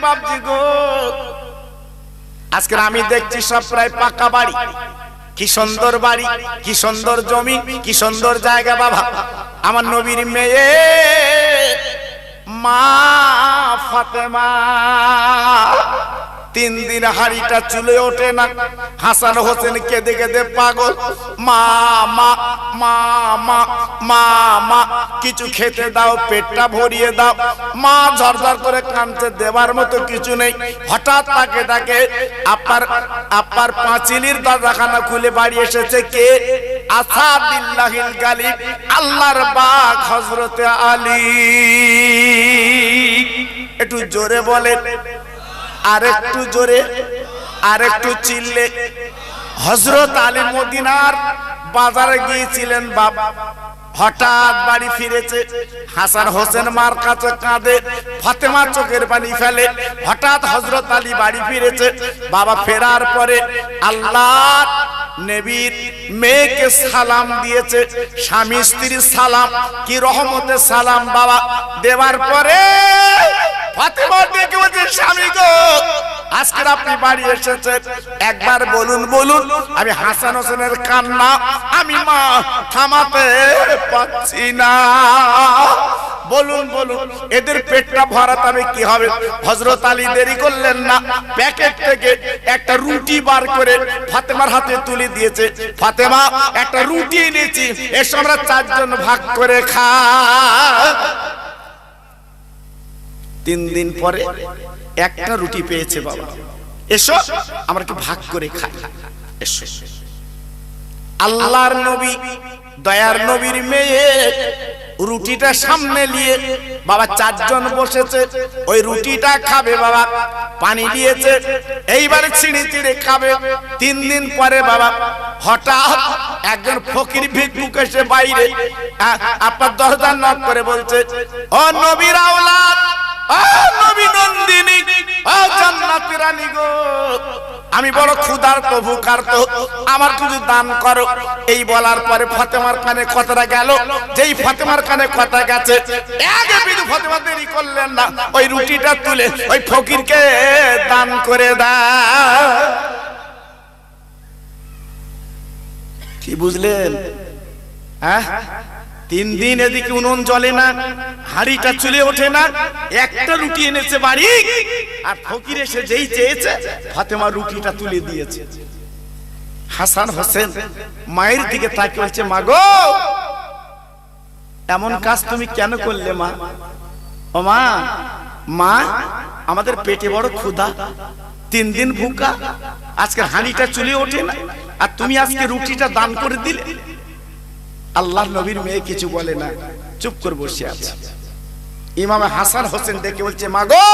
বাপজি গো, আজকে আমি দেখছি সব প্রায় পাকা বাড়ি। কি সুন্দর বাড়ি, কি সুন্দর জমি, কি সুন্দর জায়গা। বাবা আমার নবীর মেয়ে মা ফাতেমা 3 দিন হাড়িটা চুলে ওঠে না। হাসান হোসেন কেঁদে কেঁদে পাগল। মা মা মা মা মা মা কিছু খেতে দাও, পেটটা ভরিয়ে দাও। মা ঝরঝর করে কাঁদছে, দেবার মতো কিছু নেই। হঠাৎ তাকে তাকে আপনার পাঁচিলির দরজাখানা খুলে বাড়ি এসেছে কে? আসাদুল্লাহিল গালিব, আল্লাহর বাগ হযরতে আলী। একটু জোরে বলেন, আরেকটু জোরে, আরেকটু চিল্লে। হযরত আলী মদিনার বাজারে গিয়েছিলেন বাবা, হঠাৎ বাড়ি ফিরেছে। হাসান হোসেন মার কাছে কাঁদে, ফাতেমা চোখের পানি ফেলে। হঠাৎ হযরত আলী বাড়ি ফিরেছে। বাবা ফেরার পরে আল্লাহ নবীর মেয়েকে সালাম দিয়েছে, স্বামী স্ত্রীর সালাম, কি রহমতের সালাম। বাবা দেওয়ার পরে ফাতেমা ডেকে বলছে, স্বামী গো আজকে আপনি বাড়ি এসেছেন, একবার বলুন বলুন। আমি হাসান হোসেনের কান্না আমি মা থামাতে পারছি না, বলুন বলুন। এদের পেটটা ভরাতে হবে কি হবে? হযরত আলী দেরি করলেন না, প্যাকেট থেকে একটা রুটি বার করে ফাতেমার হাতে তুলে দিয়েছে। ফাতেমা একটা রুটি এনেছি, এসো আমরা 4 জন ভাগ করে খা। 3 দিন পরে একটা রুটি পেয়েছে। বাবা এসো আমরা কি ভাগ করে খাই, এসো। আল্লাহর নবী দয়ার নবীর মেয়ে রুটিটা সামনে নিয়ে বাবা 4 জন বসেছে, ওই রুটিটা খাবে। বাবা পানি দিয়েছে, এইবারে ছিঁড়ে ছিঁড়ে খাবে। 3 দিন পরে বাবা হঠাৎ একজন ফকির ভিক্ষুক এসে বাইরে আপনার দরজা নক করে বলছে, ও নবীর আওলাদ, ও নবী নন্দিনী, ও জান্নাতের রানী গো, আমি বড় ক্ষুধার্ত ভুখার্ত, আমার কিছু দান করো। এই বলার পরে ফাতেমার কানে কথাটা গেল। যেই ফাতেমার কানে কথা গেছে, আগে বিধু ফাতেমা দেরি করলেন না, ওই রুটিটা তুলে ওই ফকিরকে দান করে দাও। কি বুঝলেন? হ্যাঁ, 3 দিন এদিকে উনুন জ্বলে না, হাড়িটা চুলে ওঠে না, একটা রুটি এনেছে বাড়ি, আর ফকির এসে যেই চেয়েছে ফাতেমা রুটিটা তুলে দিয়েছে। হাসান হোসেন মায়ের দিকে তাকিয়ে বলছে, মা গো এমন কাজ তুমি কেন করলে মা? ও মা, মা আমাদের পেটে বড় ক্ষুধা, 3 দিন ভুকা, আজকে হাড়িটা চুলে ওঠে না, আর তুমি আজকে রুটিটা দান করে দিলে। আল্লাহর নবীর মেয়ে কিছু বলে না, চুপ করে বসে আছে। ইমাম হাসান হোসেন দেখে বলছে, মা গো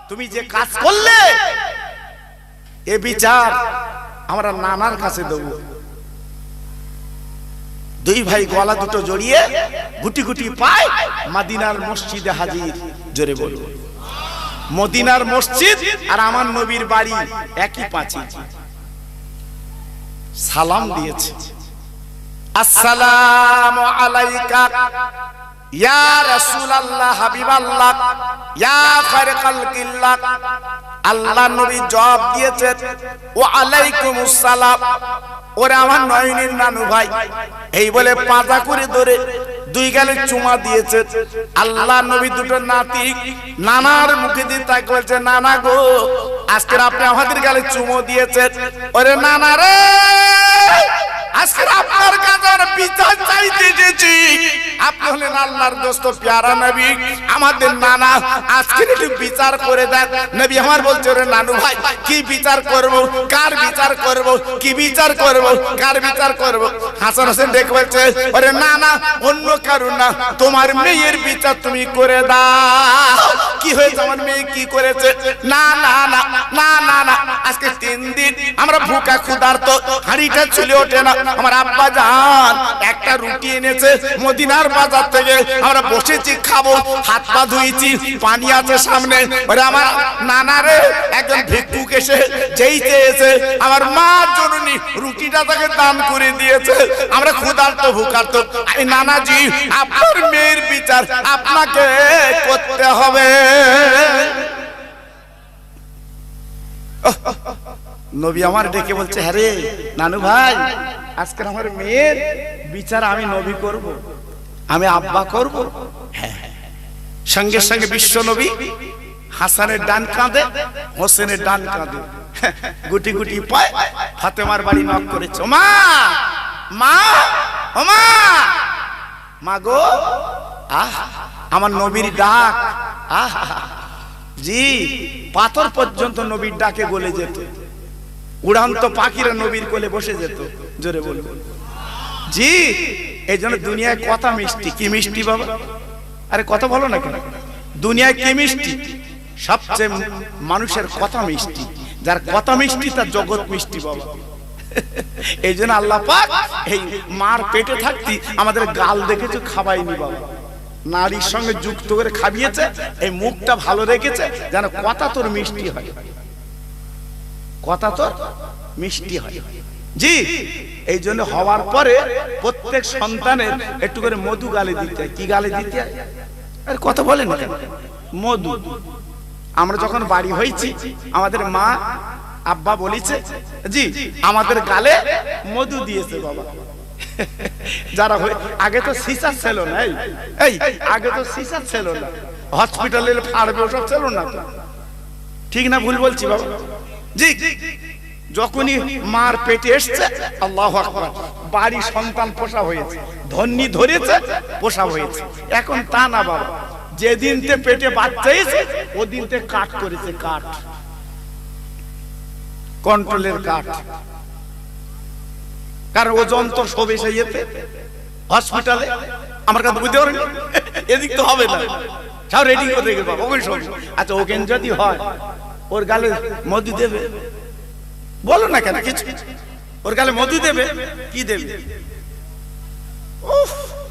তুমি যে কাজ করলে এ বিচার আমরা নানার কাছে দেব। 2 ভাই গলা দুটো জড়িয়ে গুটি গুটি পায় মদিনার মসজিদে হাজির। জোরে বলবো, মদিনার মসজিদ আর আমার নবীর বাড়ি একই পাঁচিল। সালাম দিয়েছে, আসসালামু আলাইকা ইয়া রাসূলুল্লাহ হাবিবাল্লাহ ইয়া খায়রুল খালকিল্লাহ। আল্লাহর নবী জবাব দিয়েছেন, ওয়া আলাইকুমুস সালাম। ওরে আমার নয়নের নানু ভাই, এই বলে পাজা করে ধরে 2 গালে চুমা দিয়েছে। আল্লাহর নবী দুটো নাতি নানার মুখে দিয়ে তাকে বলছে, নানা গো আজকে আপনি আমাদের গালে চুমো দিয়েছেন। ওরে নানা রে, আজকে আপনার কাছে বিচার চাইতে এসেছি। আপনি হলেন আল্লাহর দোস্ত প্যারা নবী, আমাদের নানা, আজকে একটু বিচার করে দেন। নবী আমার বলছে, ওরে নানু ভাই কি বিচার করব, কার বিচার করব, কি বিচার করব, কার বিচার করব? হাসান হোসেন দেখে বলছে, ওরে নানা অন্য কারণ না, তোমার মেয়ের বিচার তুমি করে দাও। কি হয়েছে, আমার মেয়ে কি করেছে? না না না না না না, আজকে 3 দিন আমরা ভুকা ক্ষুধার্ত, হাড়িটা চলে ওঠে না। আমার আব্বা জান একটা রুটি এনেছে মদিনার বাজার থেকে, আমরা বসেছি খাবো, হাত পা ধুইছি, পানি আছে সামনে। ওরে আমার নানা রে, একজন ভিক্ষুক এসে যেই চেয়েছে আমার মা জননী রুটিটা তাকে দান করে দিয়েছে, আমরা ক্ষুধার্ত ভুকার্ত। এই নানাজি আপনার মেয়ের বিচার আপনাকে করতে হবে। নবী আমার ডেকে বলছে, হ্যাঁ রে নানু ভাই, আজকে আমার মেয়ের বিচার আমি নবী করব, আমি আব্বা করব। হ্যাঁ, সঙ্গে সঙ্গে বিশ্ব নবী হাসানের ডান কাঁধে, হোসেনের ডান কাঁধে গুটি গুটি পায় ফাতেমার বাড়ি নক করেছে। মা, মা, ও মা, মা গো, আহ আমার নবীর ডাক, আহ জি, পাথর পর্যন্ত নবীর ডাকে গলে যেত, উড়ান্ত পাখিরা নবীর কোলে বসে যেত। জোরে বলবো জি। এই জন্য দুনিয়ায় কথা মিষ্টি। কি মিষ্টি বাবা? আরে কথা বলো না কেন? দুনিয়ায় কি মিষ্টি? সবচেয়ে মানুষের কথা মিষ্টি। যার কথা মিষ্টি তার জগৎ মিষ্টি বাবা। এই জন্য আল্লাহ পাক এই মার পেটে থাকতি আমাদের গাল দেখেছো খাওয়াইনি বাবা, নারীর সঙ্গে যুক্ত করে খাবিয়েছে, এই মুখটা ভালো রেখেছে যেন কথা তোর মিষ্টি হয়, কথা তোর মিষ্টি হয় জি। এই জন্য হওয়ার পরে প্রত্যেক সন্তানের একটু করে মধু গালে দিতে হয়। কি গালে দিতে হয়? আরে কথা বলেন না কেন? মধু। আমরা যখন বাড়ি হয়েছি আমাদের মা আব্বা বলেছে জি, আমাদের গালে মধু দিয়েছে বাবা। যারা আগে তো সিসার ছিল না, এই আগে তো সিসার ছিল না, হসপিটালের ফাড়বে ওসব ছিল না, ঠিক না ভুল বলছি বাবা জি? যখনই মার পেটে এসছে আল্লাহু আকবার, বাড়ি সন্তান পোষা হয়েছে, ধন্যি ধরেছে, পোষা হয়েছে। এখন তা না বাবা, যেদিনতে পেটে বাচ্চা এসে ওদিনতে কাট করেছে, কাট, কন্ট্রোলের কাট। কারণ ও যন্ত্র সব এসে যেতে হসপিটালে, আমার কাছে বুঝতে পারেন এদিক তো হবে না, সব রেডি করে রেখে বাবা ওই সব। আচ্ছা ওকে যদি হয় ওর গালে মধু দেবে, বলো না কেন কিছু, ওর গালে মধু দেবে, কি দেবে?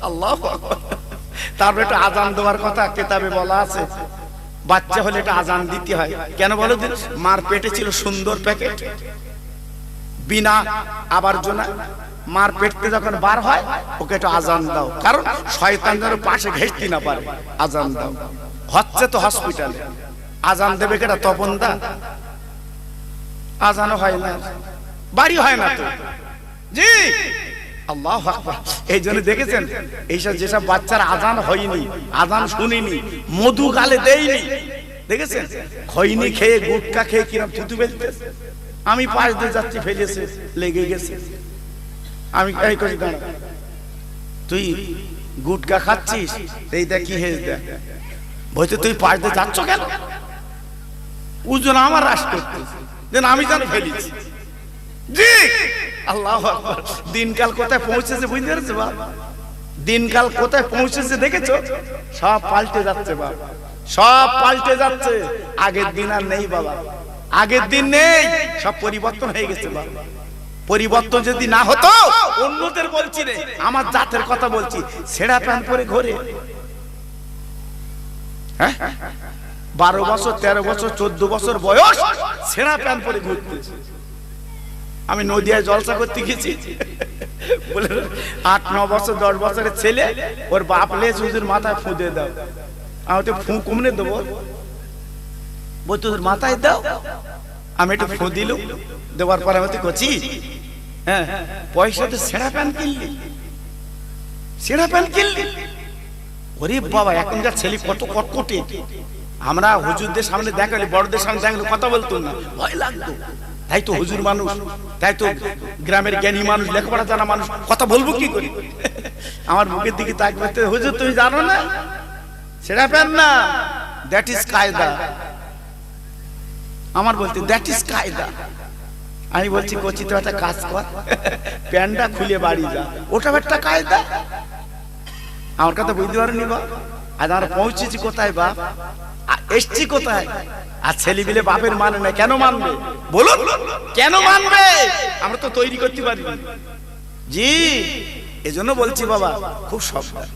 আল্লাহু আকবার। তারপর একটা আজান দেওয়ার কথা কিতাবে বলা আছে, বাচ্চা হলে এটা আজান দিতে হয়। কেন বলো দিন? মার পেটে ছিল সুন্দর প্যাকেট, বিনা আবর্জনা। মার পেট থেকে যখন বার হয় ওকে একটু আজান দাও, কারণ শয়তান যেন পাশে ঘেঁষতে না পারে, আজান দাও। হচ্ছে তো হসপিটালে, আজান দেবে কেটা? তপন দা। আজানও হয় না, বাড়ি হয় না তো জি। আল্লাহু আকবার। এই জন্য দেখেছেন এইসব যেসব বাচ্চার আজান হয়নি, আজান শুনিনি, মধু গালে দেয়নি, দেখেছেন খৈনি খেয়ে গুটকা খেয়ে কিরম থুতু ফেলতেছে। আমি পাশ দিয়ে যাচ্ছি, ফেলেছে, লেগে গেছে। আমি এই করি, দাঁড়া, তুই গুটকা খাচ্ছিস, এই দেখ কি হেস দেখ, বলছে তুই পাশ দিয়ে যাচ্ছ কেন? উজন আমার রাস করতেছে যেন আমি যেন ফেলেছি জি। আল্লাহু আকবার। দিনকাল কোথায় পৌঁছেছে বুঝতে পারছো বাবা? দিনকাল কোথায় পৌঁছেছে দেখেছো? সব পাল্টে যাচ্ছে বাবা, সব পাল্টে যাচ্ছে। আগের দিন আর নেই বাবা, আগের দিন নেই, সব পরিবর্তন হয়ে গেছে বাবা। পরিবর্তন যদি না হতো, অন্যদের বলছি রে, আমার জাতের কথা বলছি, ছেঁড়া প্যান্ট পরে ঘোরে, হ্যাঁ 12 বছর 13 বছর 14 বছর বয়স ছেঁড়া প্যান্ট পরে ঘুরতেছে। আমি নদিয়ায় জলসা করতে গেছি, বলে 8-9 বছর 10 বছরের ছেলে, ওর বাপ লেজ হুজুর মাথায় ফু দিয়ে দাও। আমি তো ফু কমনে দেবো, বল তোর মাথায় দাও। আমি একটু ফু দিলুম, দেওয়ার পরে আমি তো করছি, হ্যাঁ পয়সা তো ছেঁড়া প্যান্ট কিনলি, ছেঁড়া প্যান্ট কিনলি। ওরে বাবা, এখনকার ছেলে কত কটকটে। আমরা হুজুরদের সামনে দেখালে, বড়দের সামনে দেখালে কথা বলতো না, ভয় লাগতো। তাই তো হুজুর মানুষ, তাই তো গ্রামের জ্ঞানী মানুষ, লেখাপড়া জানা মানুষ, কথা বলবো কি করি? আমার মুখের দিকে তাকবে, হুজুর তুমি জানো না ছেঁড়া প্যান্ট না, দ্যাট ইজ কায়দা। আমার বলতে দ্যাট ইজ কায়দা। আমি বলছি কচি তো একটা কাজ কর, প্যান্টটা খুলে বাড়ি যা, ওটা একটা কায়দা। আমার কথা বুঝতে পারেনি বা? আজ আমরা পৌঁছেছি কোথায় বাপ, এসছি কোথায়? আর ছেলে মিলে বাপের মানে না, কেন মানবে বলুন? কেন মানবে? আমরা তো তৈরি করতে পারি জি। এজন্য বলছি বাবা, খুব সাবধান।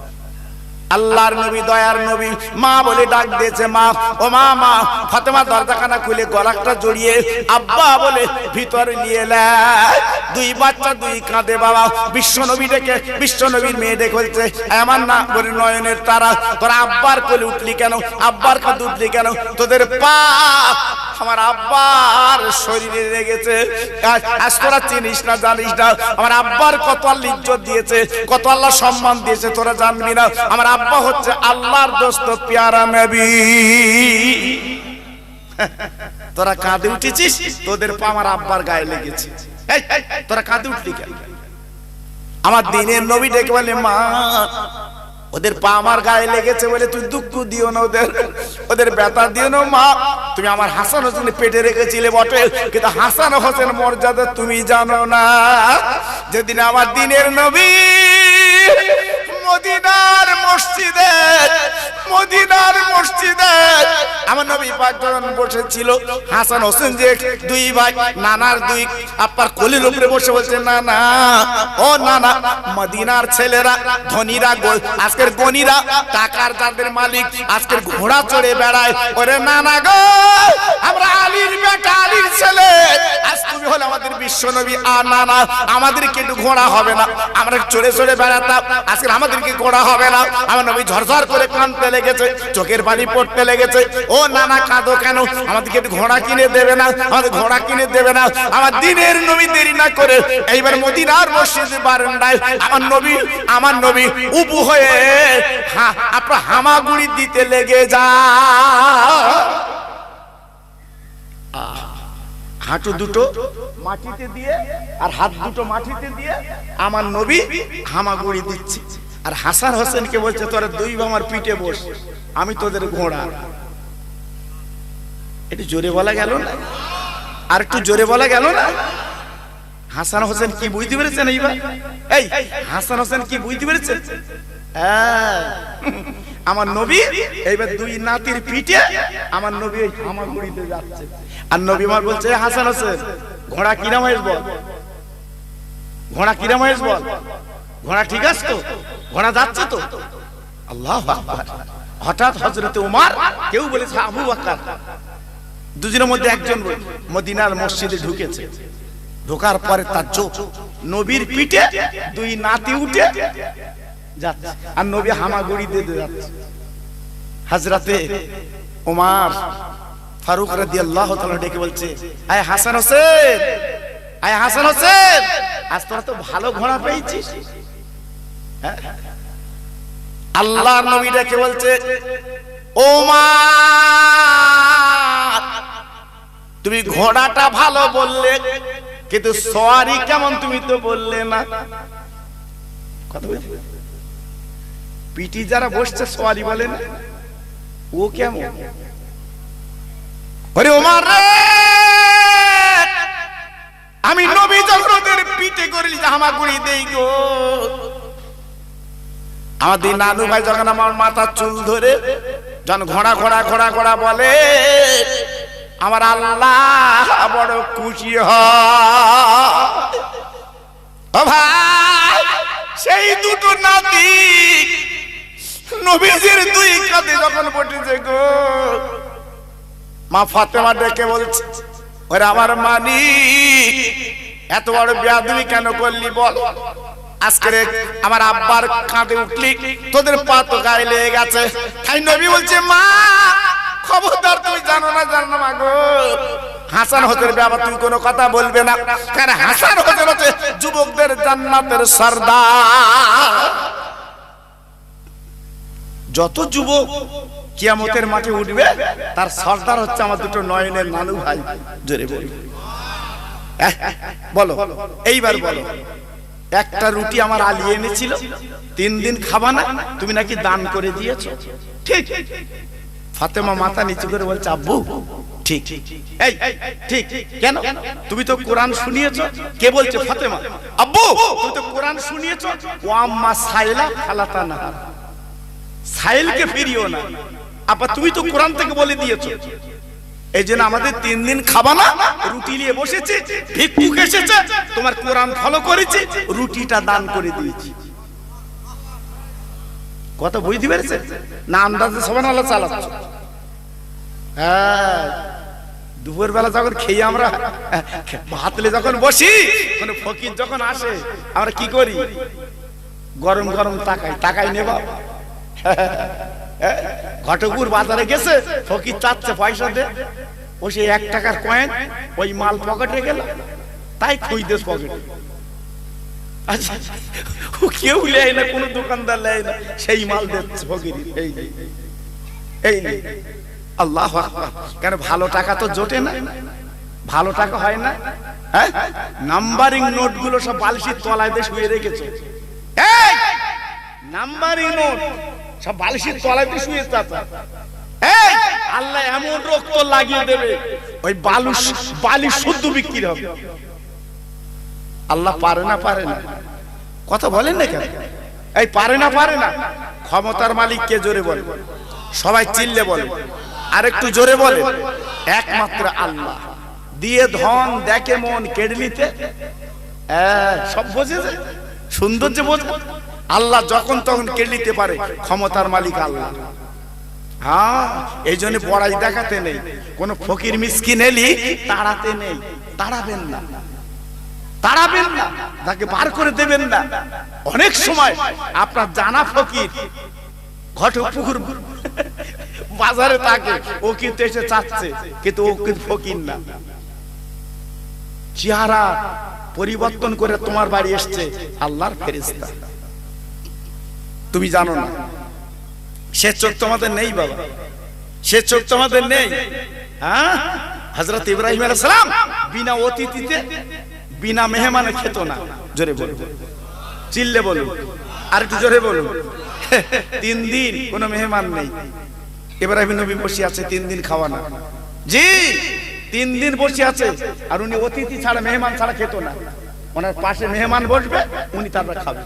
আল্লাহর নবী, দয়ার নবী মা বলে ডাক দিয়েছে, মা ও মা, মা। ফাতেমা দরজাখানা খুলে গলাটা জড়িয়ে আব্বা বলে ভিতরে নিয়ে এলেন। দুই বাচ্চা, দুই কাঁদে বাবা। বিশ্ব নবী ডেকে, বিশ্ব নবীর মেয়ে ডেকে বলছে, আমার না বলে নয়নের তারা, তোরা আব্বার কোলে উঠলি কেন? আব্বার কাঁধে উঠলি কেন? তোদের পা আমার আব্বার শরীরে লেগেছে। আজ তোরা চিনিস না, জানিস না আমার আব্বার কত আল্লাহ ইজ্জত দিয়েছে, কত আল্লাহ সম্মান দিয়েছে, তোরা জানবি না। আমার আব্বা হচ্ছে আল্লাহর দোস্ত প্যারা নবী। তোরা কাঁদে উঠেছিস, তোদের পা আমার আব্বার গায়ে লেগেছে। এই তোরা কাঁদে উঠলি কেন? আমার দিনের নবী ডেকে বলে, মা ওদের পা আমার গায়ে লেগেছে বলে তুই দুঃখ দিও না, ওদের ব্যথা দিও না মা। তুমি আমার হাসান হোসেন পেটে রেখেছিলে বটে, কিন্তু হাসান হোসেন মর্যাদা তুমি জানো না। যেদিন আমার দিনের নবী মদিনার মসজিদে আমার নবী পাক যখন বসেছিল, হাসান হোসেন যে দুই ভাই, নানার দুই আব্বার কোলের উপরে বসে বলছে, না না ও না না, মদিনার ছেলেরা ধনীরা আজকের গণীরা টাকার যাদের মালিক আজকের ঘোড়া চড়ে বেড়ায়, ওরে নানা গো আমরা আলীর বেটা আলীর ছেলে, আজ তুমি হলে আমাদের বিশ্ব নবী, আর না না আমাদেরকে একটু ঘোড়া হবে না, আমরা চড়ে চড়ে বেড়াতাম, আজকে আমাদেরকে ঘোড়া হবে না। আমার নবী ঝরঝর করে কাঁদতে লেগেছে, চোখের পানি পড়তে লেগেছে। ও নানা কাঁদো কেন? আমাদেরকে একটু ঘোড়া কিনে দেবে না? আমাদের ঘোড়া কিনে দেবে না? আমার দিনের নবী দেরি না করে এইবার মদিনার মসজিদের বারান্দায় আমার নবী উবু হয়ে আপনার হামাগুড়ি দিতে লেগে যা। হাঁটু দুটো মাটিতে দিয়ে আর হাত দুটো মাটিতে দিয়ে আমার নবী হামাগুড়ি দিচ্ছে, আর হাসান হোসেনকে বলছে, তোরা দুই আমার পিঠে বস, আমি তোদের ঘোড়া। একটু জোরে বলা গেল না? আর একটু জোরে বলা গেল না? হাসান হোসেন কি বুঝতে পেরেছেন? এইবার এই হাসান হোসেন কি বুঝতে পেরেছেন? আমার নবী এইবার দুই নাতির পিঠে আমার নবী হামাগুড়িতে যাচ্ছে, আর নবী আমার বলছে, হাসান হোসেন ঘোড়া কিরাম হয়েছ বল, ঘোড়া কিরাম হয়েছ বল, ঘোড়া ঠিক আছে তো, ঘোড়া যাচ্ছে তো? আল্লাহু আকবার। হঠাৎ হযরতে ওমর, কেউ বলেছে আবু বকর, দুজনের মধ্যে একজন মদিনার মসজিদে ঢুকেছে। ঢোকার পরে তার চোখ নবীর পিঠে দুই নাতি উঠে যাচ্ছে, আর নবী হামাগুড়ি দিতে যাচ্ছে। হযরতে ওমর ফারুক রাদিয়াল্লাহু তাআলা ডেকে বলছে, আয় হাসান হোসেন, আয় হাসান হোসেন, আজ তোরা তো ভালো ঘোড়া পেয়েছিস। আল্লাহর নবী ডেকে বলছে, ওমর তুমি ঘোড়াটা ভালো বললে, কিন্তু সওয়ারি কেমন তুমি তো বললে না। কথা বলছি, পিটি যারা বসছে সওয়ারি বলে না, ও কেমন? ওরে ওমর রে, আমি নবী যখন ওদের পিঠে করিলি হামাগুড়ি দেই গো, আমাদের নানু ভাই যখন আমার মাথার চুল ধরে যখন ঘোড়া ঘোড়া ঘোড়া ঘোড়া বলে, আমার আল্লাহ বড় খুশি হয়। ও ভাই, সেই দুটো নাতি নবীজির দুই কাঁধে যখন বসেছে গো, মা ফাতেমা ডেকে বলছে, ওরে আমার মানিক, এত বড় বেয়াদবি কেন করলি বল? আজকে আমার আব্বার কাঁধে উঠলি, তোদের পা তো গায়ে লেগে গেছে। তাই নবী বলছে, মা খবরদার, তুমি জানো না মা গো, হাসান হোসেনের ব্যাপারে তুমি কোনো কথা বলবে না, কারণ হাসান হোসেন হচ্ছে যুবকদের জান্নাতের সরদার। যত যুবক কিয়ামতের মাঠে উঠবে তার সরদার হচ্ছে আমার দুটো নয়নের নানু ভাই। জোরে বলো, এইবার বলো, একটা রুটি আমার আলী এনেছিল, 3 দিন খাবা না, তুমি নাকি দান করে দিয়েছো। ঠিক? ফাতেমা মাথা নিচু করে বলছে, আব্বু ঠিক। এই ঠিক কেন? তুমি তো কোরআন শুনিয়েছো। কে বলছে? ফাতেমা। আব্বু তুমি তো কোরআন শুনিয়েছো, ও আম্মা সাইলা খালাতানা, সাইলকে ফিরিও না। আপা তুমি তো কোরআন থেকে বলে দিয়েছো, এই জন্য আমাদের 3 দিন খাবা না, রুটি নিয়ে বসেছে, ভিক্ষুক এসেছে, তোমার কোরআন ফলো করেছি, রুটিটা দান করে দিয়েছি। কথা বুঝতে পেরেছে না? আন্দাজে সুবহানাল্লাহ চালাচ্ছ। হ্যাঁ, দুপুর বেলা যখন খেয়ে আমরা ভাতলে যখন বসি, মানে ফকির যখন আসে, আমরা কি করি? গরম গরম তাকাই নেবা। ঘটকপুর বাজারে গেছে, ফকির চাচ্ছে পয়সা দে, ও সে 1 টাকার কয়েন ওই মাল পকেটে গেল, তাই খুঁজতেছ পকেটে। আচ্ছা, ও কেউ নেয় না, কোনো দোকানদার নেয় না, সেই মাল দিচ্ছে ফকির। এই আল্লাহু আকবার। কেন ভালো টাকা তো জোটে না, ভালো টাকা হয় না। হ্যাঁ, নাম্বারিং নোট গুলো সব বালিশের তলায় দিয়ে শুয়ে রেখেছে। এই নাম্বারিং নোট সব বালিশের তলায় দিয়ে শুয়ে চাচা। এই আল্লাহ এমন রক্ত লাগিয়ে দেবে, ওই বালিশ শুদ্ধ বিক্রি হবে। আল্লাহ পারে না, পারে না, কথা বলেন না কেন? এই পারে না, পারে না। ক্ষমতার মালিক কে? জোরে বলে, সবাই চিল্লে বলে, আর একটু জোরে বলে। একমাত্র আল্লাহ। দিয়ে ধন দেখে মন কেড়ে নিতে সব বোঝেছে, সৌন্দর্য বোঝে। আল্লাহ যখন তখন কেড়ে নিতে পারে, ক্ষমতার মালিক আল্লাহ। হ্যাঁ, এই জন্য বড়াই দেখাতে নেই, কোন ফকির মিসকিন এলি তাড়াতে নেই, তাড়াবেন না, তাড়াবেন না, তাকে বার করে দেবেন না। অনেক সময় আপনার জানা ফকির ঘটপুকুর বাজারে থাকে, ও কিন্তু এসে চাচ্ছে, কিন্তু ও কিন্তু ফকির না। চেহারা পরিবর্তন করে তোমার বাড়ি এসছে আল্লাহর ফেরেশতা, তুমি জানো না। সে চোখ তোমাদের নেই বাবা, সে চোখ তোমাদের নেই। হ্যাঁ, হযরত ইব্রাহিম আলাইহিস সালাম বিনা অতিথিতে বিনা মেহমানে খেত না। জোরে বলুন, চিল্লে বলুন, আর একটু জোরে বলুন। 3 দিন কোনো মেহমান নেই, ইব্রাহিম নবী বসে আছে 3 দিন খাওয়া না। জি, 3 দিন বসে আছে, আর উনি অতিথি ছাড়া মেহমান ছাড়া খেত না। ওনার পাশে মেহমান বসবে, উনি তারপর খাবে।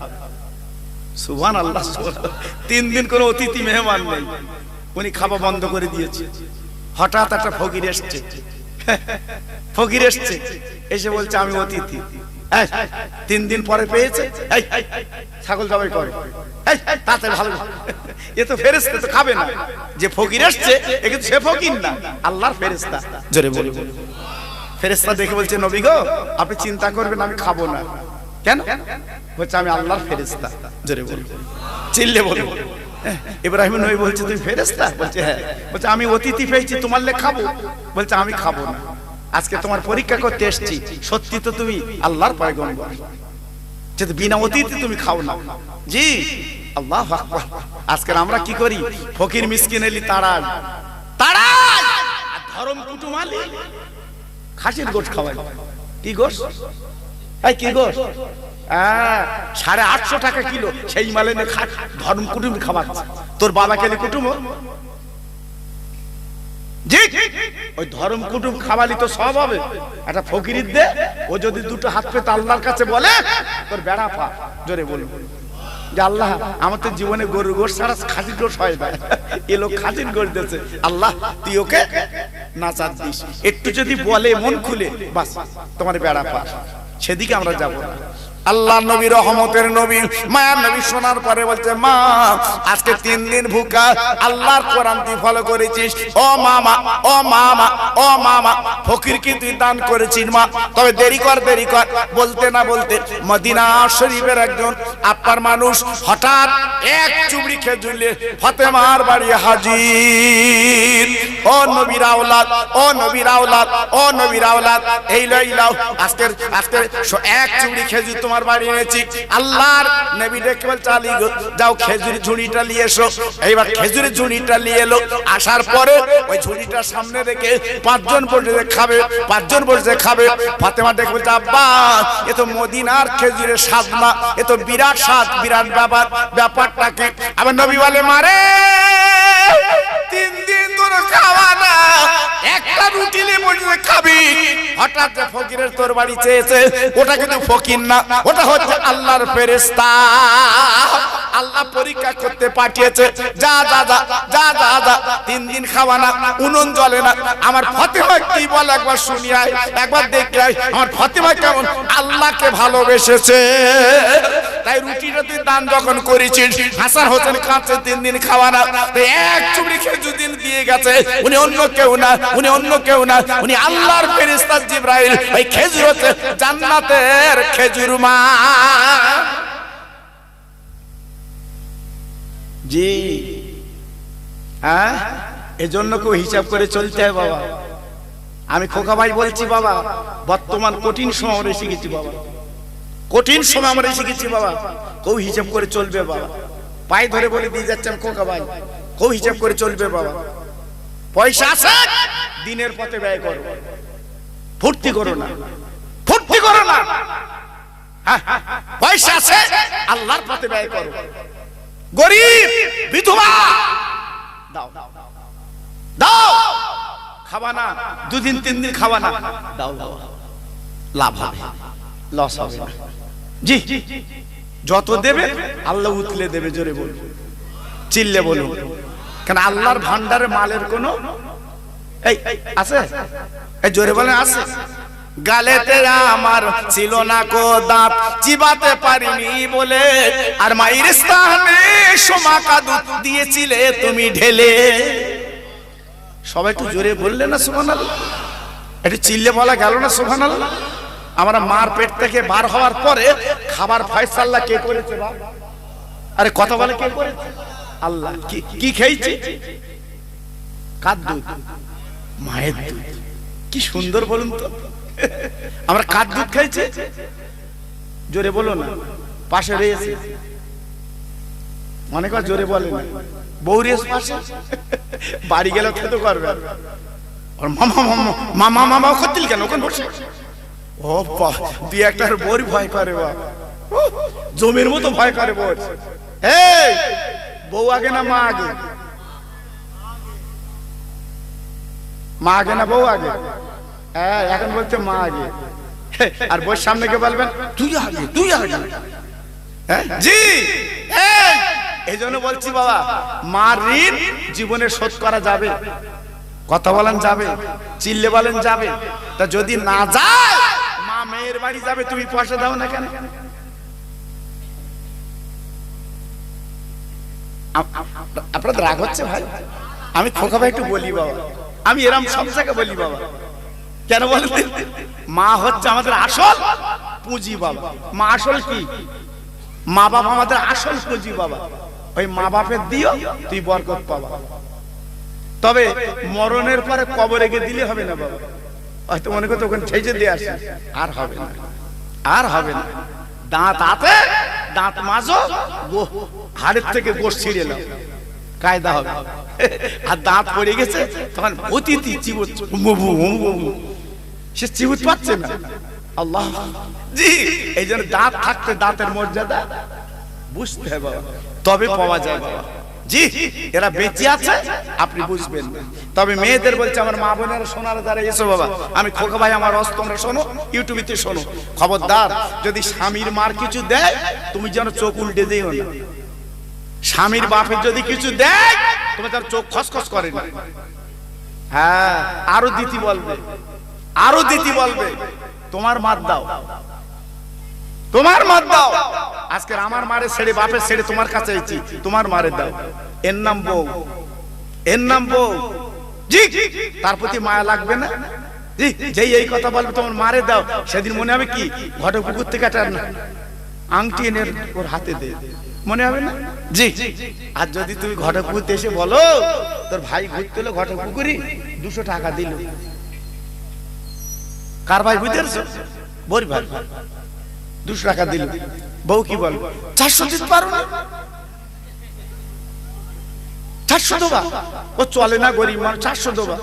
সুবহানাল্লাহ, 3 দিন কোনো অতিথি মেহমান নেই, উনি খাওয়া বন্ধ করে দিয়েছে। হঠাৎ একটা ফকির এসছে, ফকির এসছে, এসে বলছে আমি অতিথি। 3 দিন পরে পেয়েছে, ছাগল জবাই করে, তাতে ভালো, এ তো ফেরেশতা, তো খাবে না। যে ফকির এসছে এ কিন্তু সে ফকির না, আল্লাহর ফেরেশতা। জোরে বলুন। ফেরেশতা দেখে বলছে নবী গো, আপনি চিন্তা করবেন আমি খাবো না। কেন? বলছে আমি আল্লাহর ফেরেশতা। জোরে বলুন, চিল্লে বলুন। ইব্রাহিম নবী বলছে তুমি ফেরেশতা? বলছে হ্যাঁ। বলছে আমি অতিথি পেয়েছি, তোমার লে খাবো। বলছে আমি খাবো না, আজকে তোমার পরীক্ষা করতে এসেছি, সত্যি তো তুমি আল্লাহর পয়গম্বর, যদি বিনা অতিথি তুমি খাও না। জি, আল্লাহু আকবার। আজকে আমরা কি করি? ফকির মিসকিন এলি তাড়াই, তাড়াই, আর ধর্ম কুটুমালি খাসির গোশত খাওয়াই। কি গোশত? এই কি গোশত? 850 টাকা কিলো, সেই মালে ধর্ম কুটুম খাওয়াচ্ছে। তোর বাবা কেলি কুটুম? জি, ওই ধর্ম কুটুম খাওয়ালি তো সব হবে। একটা ফকির দে, ও যদি 2টো হাত পেতে আল্লাহর কাছে বলে তোর বেড়া পা। জোরে বলুন যে আল্লাহ আমার তো জীবনে গরুর গোশত ছাড়া খাসির গোশত হয় না, এ লোক খাসির গোশত দিয়েছে, আল্লাহ তুই ওকে নাচার দিস। একটু যদি বলে মন খুলে, বাস তোমার বেড়া পা। সেদিকে আমরা যাব না। আল্লাহ নবী রহমতের নবী, মায়ার নবী শোনার পরে বলছে মা আজকে 3 দিন ভুকা আল্লাহর কোরআন তুই ফলো করেছিস। ও মামা, ও মামা, ও মামা, ফকির কি তুই দান করেছিস মা? তবে দেরি কর, দেরি কর। বলতে না বলতে মদিনা শরীফের একজন আপনার মানুষ হঠাৎ এক চুবড়ি খেজুর নিয়ে ফাতেমার বাড়ি হাজির। ও নবীর আওলাদ, ও নবীর আওলাদ, ও নবীর আওলাদ, এই লইলাও আজকে এক চুবড়ি খেজুর তোমার বাড়ি এনেছি। আল্লাহর নবী ডেকে বলছে আলী গো যাও খেজুর ঝুড়িটা নিয়ে এসো। এইবার খেজুরের ঝুড়িটা নিয়ে এলো। আসার পরে ওই ঝুড়িটা সামনে রেখে 5 জন বসে খাবে, 5 জন বসে খাবে। ফাতেমা ডেকে বলছে আব্বা এ তো মদিনার খেজুরের স্বাদ না, এ তো বিরাট স্বাদ, বিরাট ব্যাপার। ব্যাপারটা কি? আবার নবী বলে মারে 3 দিন ধরে খাওয়া না, একটা রুটি নিয়ে বসে খাবি। হঠাৎ ফকিরের তোর বাড়ি চেয়েছে, ওটা কিন্তু ফকির না, ওটা হচ্ছে আল্লাহর ফেরেশতা। আল্লাহ পরীক্ষা করতে পাঠিয়েছে। যা যা যা যা যা যা, 3 দিন খাওয়া না, উনুন জ্বলে না। আমার ফাতেমা কি বলে একবার শুনি আয়, একবার দেখে আয় আমার ফাতেমা কেমন আল্লাহকে ভালোবেসেছে। তাই রুটিটা তুই দান যখন করেছিস, হাসান হোসেন খাচ্ছে 3 দিন খাওয়া না, এক চুবড়ি খেজুর দিন দিয়ে গেছে। উনি অন্য কেউ না, উনি অন্য কেউ না, উনি আল্লাহর ফেরেশতা জিবরাইল। ওই খেজুর হচ্ছে জান্নাতের খেজুর মা। জি হ্যাঁ, এজন্য কেউ হিসাব করে চলতে হয় বাবা। আমি খোকা ভাই বলছি বাবা, বর্তমান কঠিন সময় আমরা এসে গেছি বাবা, কঠিন সময় আমরা এসে গেছি বাবা। কেউ হিসাব করে চলবে বাবা, পায়ে ধরে বলে দিয়ে যাচ্ছেন খোকা ভাই, কেউ হিসাব করে চলবে বাবা। পয়সা আছে দিনের পথে ব্যয় করো, ফুর্তি করো না, ফুর্তি করো না। পয়সা আছে আল্লাহর পথে ব্যয় করো। গরিব বিধবা দাও দাও, খাবা না, দুদিন তিন দিন খাবা না, দাও দাও, লাভ হবে, লস হবে না। জি, যত দেবে আল্লাহ উতলে দেবে। জোরে বলুন, চিল্লে বলুন, কেন আল্লাহর ভান্ডারে মালের কোনো এই আছে? এই জোরে বলেন আছে। গালেতে আমার ছিল না কো দাঁত, চিবাতে পারিনি বলে, আর মায়ের স্থানে সোমাকা দুধ দিয়েছিলে তুমি ঢেলে। সবাই একটু জোরে বললে না সুবহানাল্লাহ? একটু চিল্লে বলা গেল না সুবহানাল্লাহ? আমরা মার পেট থেকে বার হওয়ার পরে খাবার ফয়সালা কে করেছে বাপ? আরে কথা বলে কে করেছে? আল্লাহ। কি খেয়েছি? কার দুধ? মায়ের দুধ। কি সুন্দর বলুন তো, আমরা কার দুধ খাইছি? জোরে বলো না, পাশে রয়েছে মনে কর, জোরে বলে না, বউ রয়েছে পাশে, বাড়ি গেলে খেতে পারবে। মামা মামা করছিল কেন ওখানে বসে? ও দুই একটার বড় ভয় করে বা, জমির মতো ভয় করে বউ। এই বউ আগে না মা আগে? মা আগে না বউ আগে? হ্যাঁ, এখন বলছে মা আগে। আর বউর সামনে কে বলবেন তুই আগে, তুই আগে। জি, এই জন্য বলছি বাবা, মার ঋণ জীবনে শোধ করা যাবে। কথা বলেন যাবে, চিল্লে বলেন যাবে। তা যদি না যায়, মা মেয়ের বাড়ি যাবে, তুমি পয়সা দাও না কেন? আপনাদের রাগ হচ্ছে ভাই? আমি খোকা ভাই একটু বলি বাবা, আমি এরম সব জায়গায় বলি বাবা। কেন বলেন? মা হচ্ছে আমাদের আসল পুঁজি বাবা। মা আসল কি? মা বাবা আমাদের আসল পুঁজি বাবা। ওই মা বাপের দিও, তুই বরকত পাবা। তবে মরণের পরে কবরে গিয়ে দিলে হবে না বাবা। হয়তো মনে করতে ওখানে ছেঁচে দিয়ে আসে, আর হবে না, আর হবে না। দাঁত হাতে দাঁত মাজো, হাড়ের থেকে গোশ ছিঁড়ে নাও, কায়দা হবে। আর দাঁত পড়ে গেছে তখন অতিথি চিবুত, সে চিবুত পাচ্ছে না। আল্লাহ। জি, এই জন্য দাঁত থাকতে দাঁতের মর্যাদা বুঝতে হবে বাবা, তবে পাওয়া যায় বাবা। জি, এরা বেঁচে আছে আপনি বুঝবেন না। তবে মেয়েদের বলছে, আমার মা বোনেরা সোনারা যারা এসো বাবা, আমি খোকা ভাই আমার অস্ত, তোমরা শোনো, ইউটিউবে শোনো, খবরদার যদি স্বামীর মার কিছু দেয় তুমি যেন চোখ উল্টে দিও না। স্বামীর বাপের যদি কিছু দেয় তুমি তার চোখ খসখস করে না। হ্যাঁ, আরো দিতি বলবে, আরো দিতি বলবে, তোমার মার দাও, তোমার মার দাও। আজকে আমার মারে ছেড়ে বাপের ছেড়ে তোমার কাছে এসেছি, তোমার মারে দাও। এর নাম বউ, এর নাম বউ। জি, তার প্রতি মায়া লাগবে না? জি, যেই এই কথা বলবে তোমার মারে দাও, সেদিন মনে হবে কি ঘটক পুকুর থেকে একটা আংটি এনে ওর হাতে দে, মনে হবে না? জি। আর যদি তুমি ঘটক পুকুরতে এসে বলো তোর ভাই ঘুরতে এলো ঘটক পুকুরি, 200 টাকা দিল, কার ভাই বুঝতে? বড় ভাই, 200 টাকা দিল। বউ কি বল? 400 দিতে পারো না? 400 দেবা? ও চলে না, গরিব মানুষ, 400 দেবা।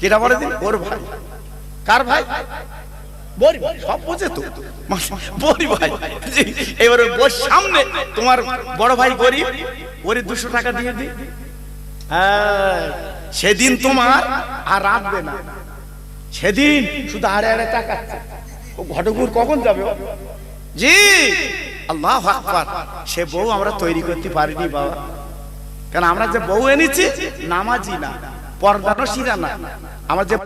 কেটা বলে দিন? ওর ভাই। কার ভাই? বড় ভাই। সব বোঝে তো, বড় ভাই। এবার ওর সামনে তোমার বড় ভাই গরিব, ওরে 200 টাকা দিয়ে দি। হ্যাঁ, সেদিন তোমার আর রাখবে না, সেদিন শুধু আড়ে আড়ে টাকা। ও ঘটকুর কখন যাবে? জি, আল্লাহু আকবার। সে বউ আমরা তৈরি করতে পারিনি বাবা, কারণ আমরা যে বউ এনেছি নামাজি না, পর্দানশীলা না। আমরা যে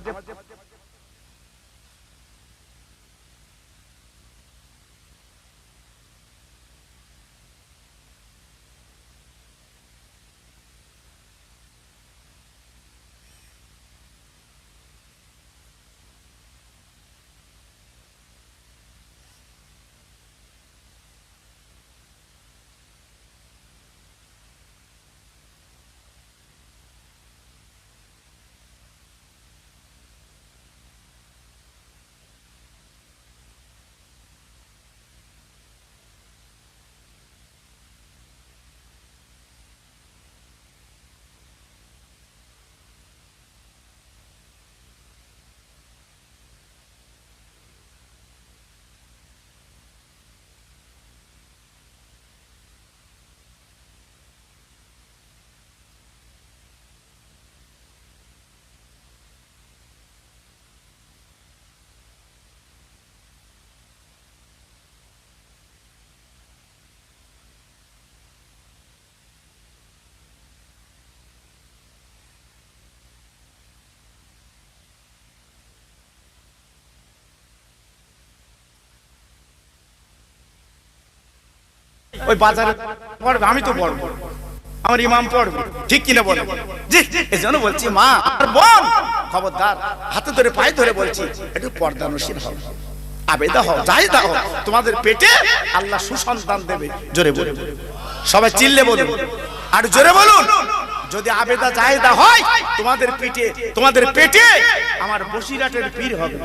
ওই বাজারে পড়বে, আমি তো পড়বো, আমার ইমাম পড়বে, ঠিক কিনা বলে? জি, এই জন্য বলছি মা আর বোন, খবরদার, হাতে ধরে পায়ে ধরে বলছি একটু পর্দানশীল হও, আবেদা হও, জায়েদা হও, তোমাদের পেটে আল্লাহ সুসন্তান দেবে। জোরে বলুন, সবাই চিল্লে বলুন, আর জোরে বলুন। যদি আবেদা জায়েদা হয় তোমাদের পেটে আমার বসিরাটের পীর হবে,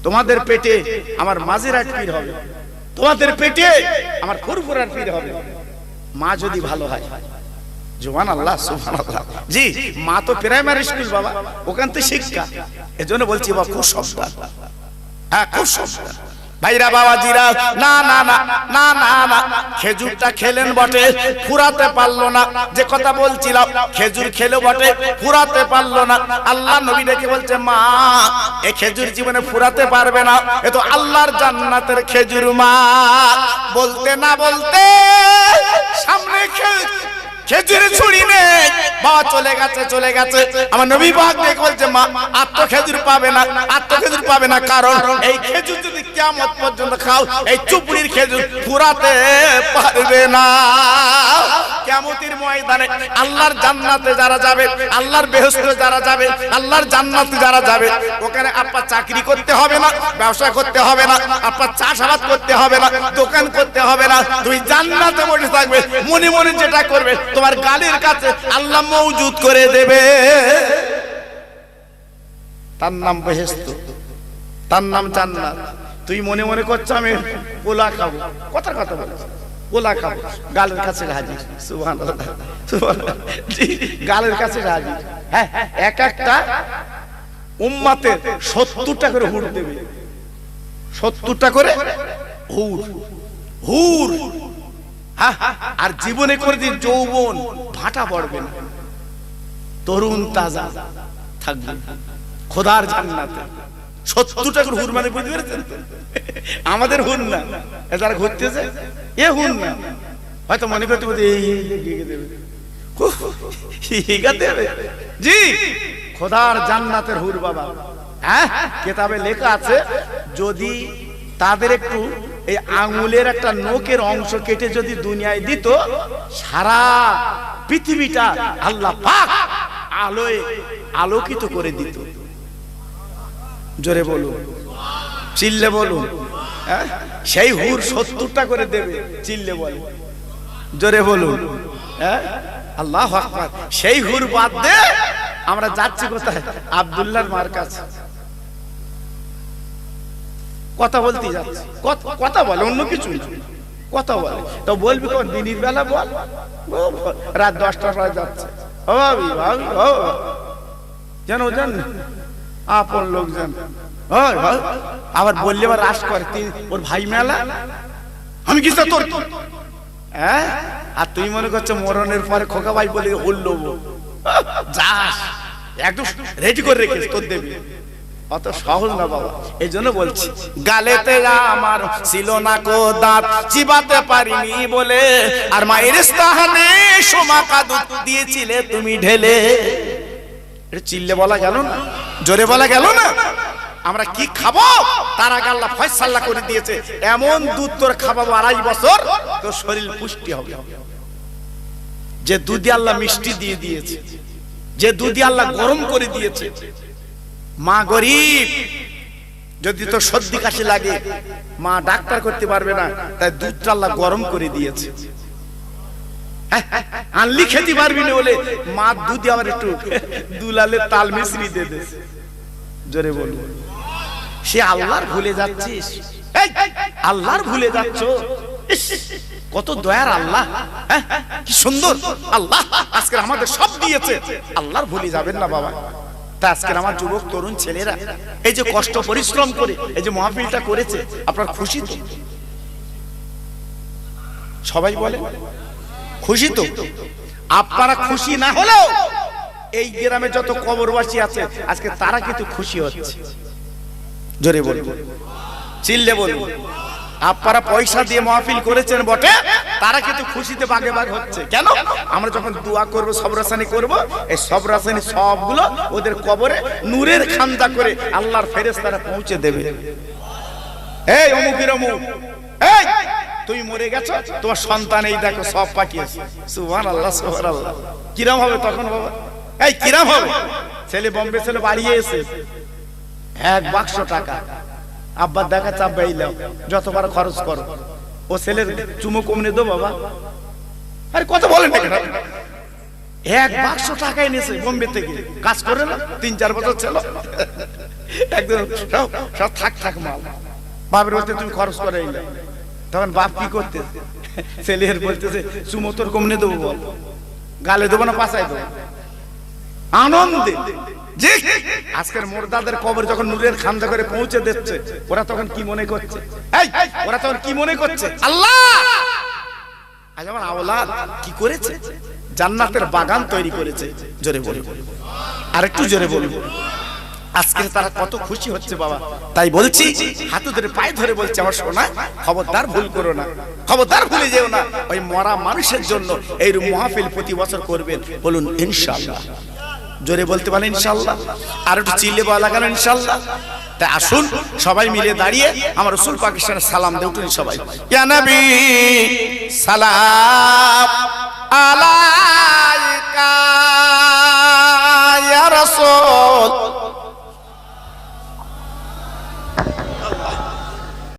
তোমাদের পেটে আমার মাঝিরাট পীর হবে, তোমাদের পেটে আমার ফুরফুরার পীর হবে। মা যদি ভালো হয়, সুবহানাল্লাহ সুবহানাল্লাহ। জি, মা তো প্রাইমারি স্কুল বাবা, ওখান থেকে শিক্ষা। এজন্য বলছি বাবা খুব সাবধান, হ্যাঁ খুব সাবধান ভাইরা বাবাজিরা। না না না না না না, খেজুরটা খেলেন বটে, ফুরাতে পারলো না। যে কথা বলছিলাম, খেজুর খেলো বটে, ফুরাতে পারলো না। আল্লাহ নবী ডেকে বলছে মা এই খেজুর জীবনে ফুরাতে পারবে না, এ তো আল্লাহর জান্নাতের খেজুর। মা বলতে না বলতে সামনে খেজুর ছুরি নেই, বাবা চলে গেছে। আমার নবী পাক দেখে বলছে মা আর তো খেজুর পাবে না, আর তো খেজুর পাবে না, কারণ এই খেজুর যদি কিয়ামত পর্যন্ত খাও, এই চুপড়ির খেজুর ফুরাতে পারবে না। কিয়ামতের ময়দানে আল্লাহর জান্নাতে যারা যাবে, আল্লাহর বেহেশতে যারা যাবে, আল্লাহর জান্নাতে যারা যাবে, ওখানে আপনার চাকরি করতে হবে না, ব্যবসা করতে হবে না, আপনার চাষাবাদ করতে হবে না, দোকান করতে হবে না, তুমি জান্নাতে বসে থাকবে, মনে মনে যেটা করবে তোমার গালের কাছে আল্লাহ মওজুদ করে দেবে। তার নাম বেহেশত, তার নাম জান্নাত। তুই মনে মনে করছো আমি পোলা খাবো, কথার কথা বলছিস, পোলা খাবো, গালের কাছে হাজির। সুবহানাল্লাহ সুবহানাল্লাহ, জি গালের কাছে হাজির। হ্যাঁ, এক একটা উম্মতের 70টা করে হুর দেবে, 70টা করে হুর। আর জীবনে কোনদিন যৌবন ভাটা পড়বে না, তরুণ তাজা থাকবে খোদার জান্নাতে। 70টা করে হুর মানে বুঝতে পেরেছেন? আমাদের হুর না, যারা ঘুরতেছে এ হুর না, হয়তো মনে করতে দেবে। জি, খোদার জান্নাতের হুর বাবা। হ্যাঁ, কেতাবে লেখা আছে যদি তাদের একটু এই আঙুলের একটা নখের অংশ কেটে যদি দুনিয়ায় দিত, সারা পৃথিবীটা আল্লাহ পাক আলোয় আলোকিত করে দিত। জোরে বলুন, চিল্লে বলুন। সেই হুর 70টা করে দেবে, চিল্লে বলুন, জোরে বলুন। আল্লাহু আকবার। সেই হুর বাদ দে আমরা যাচ্ছি কোথায়? আব্দুল্লাহর মার কাছে কথা বলতে যাচ্ছে। কথা বলে, অন্য কিছু কথা বলে। তো বলবি কোন দিনের বেলা বল, রাত 10টার পরে যাচ্ছে, ভাবি ভাবি জানো জান আপন লোকজন। আবার বললে আবার রাস করে, ওর ভাই মেলা, আমি কিছু তোর। হ্যাঁ, আর তুই মনে করছো মরণের পরে খোকা ভাই বলে উঠলো, যাস একদম রেডি করে রেখেছিস, তোর দেবী। অত সহজ না বাবা। এই জন্য বলছি, গালেতে আমার ছিল না কো দাঁত, চিবাতে পারিনি বলে, আর মায়ের স্থানে সোমাকা দুধ দিয়েছিলে তুমি ঢেলে। এটা চিল্লে বলা গেল না, জোরে বলা গেল না। আমরা কি খাবো তার আগে আল্লাহ ফয়সালা করে দিয়েছে, এমন দুধ তোর খাওয়াবো 2.5 বছর, তোর শরীর পুষ্টি হবে। যে দুধে আল্লাহ মিষ্টি দিয়ে দিয়েছে, যে দুধে আল্লাহ গরম করে দিয়েছে। মা গরিব, যদি তোর সর্দি কাশি লাগে মা ডাক্তার করতে পারবে না, তাই দুধটা আল্লাহ গরম করে দিয়েছে। আনলি খেতে পারবি না বলে মা দুধে আবার একটু দুলালে তাল মিশ্রি দিয়ে দিয়েছে। জোরে বল, সে আল্লাহর ভুলে যাচ্ছিস, আল্লাহর ভুলে যাচ্ছ। কত দয়ার আল্লাহ, কি সুন্দর আল্লাহ আজকে আমাদের সব দিয়েছে, আল্লাহর ভুলে যাবেন না বাবা। তা আজকের আমার যুবক তরুণ ছেলেরা এই যে কষ্ট পরিশ্রম করে এই যে মাহফিলটা করেছে, আপনার খুশি তো? সবাই বলে খুশি তো? আপনারা খুশি না হলেও এই গ্রামে যত কবরবাসী আছে আজকে তারা কিন্তু খুশি হচ্ছে। জোরে বলুন, চিল্লে বলুন। আপনারা পয়সা দিয়ে মাহফিল করেছেন বটে, তারা কিন্তু খুশিতে বাগে বাগ হচ্ছে। কেন? আমরা যখন দোয়া করব, সবরাসানি করব, এই সবরাসানি সবগুলো ওদের কবরে নূরের খান্দা করে আল্লাহর ফেরেশতারা পৌঁছে দেবে। এই অমুকের অমুক, এই তুমি মরে গেছো, তোমার সন্তান এই দেখো সব পাকিয়েছে। সুবহানাল্লাহ সুবহানাল্লাহ। কিরম হবে তখন বাবা? এই কিরম হবে? ছেলে বোম্বে ছেলে বাড়ি এসে এক বাক্স টাকা, আব্বা দেখা চাপবে, এই নাও যতবার খরচ করো। ও ছেলের চুমো কমনে দো বাবা। আরে কত বলেন না কেন? এক বাক্স টাকা এনেছে বোম্বে থেকে, কাজ করে না 3-4 বছর ছিল, একদম সব থাক থাক মাল। বাপের বলতে তুমি খরচ করে এলে, তখন বাপ কি করতে? ছেলের বলতেছে চুমো তোর কমনে দেবো, বল গালে দেবো না পাশায় দেবো। আনন্দে যে আজকের মোরদাদের কবর যখন নূরের খান্দা করে পৌঁছে দিচ্ছে, ওরা তখন কি মনে করছে? ওরা তখন কি মনে করছে? আল্লাহ আজ আমার আওলাদ কি করেছে? জান্নাতের বাগান তৈরি করেছে। জোরে বলবো, আরেকটু জোরে বলবো। আজকে তারা কত খুশি হচ্ছে বাবা। তাই বলছি, হাত ধরে পায়ে ধরে বলছে, আমার সোনা খবরদার ভুল করো না, খবরদার ভুলে যেও না। ওই মরা মানুষের জন্য এই মাহফিল প্রতি বছর করবেন। বলুন ইনশাআল্লাহ। জোরে বলতে পারেন ইনশাআল্লাহ। আর একটু চিল্লে বলা গেল ইনশাআল্লাহ। তাই আসুন সবাই মিলে দাঁড়িয়ে আমার রাসূল পাকিস্তানের সালাম দেই। উঠুন সবাই। ইয়া নবী সালাম আলাইকা।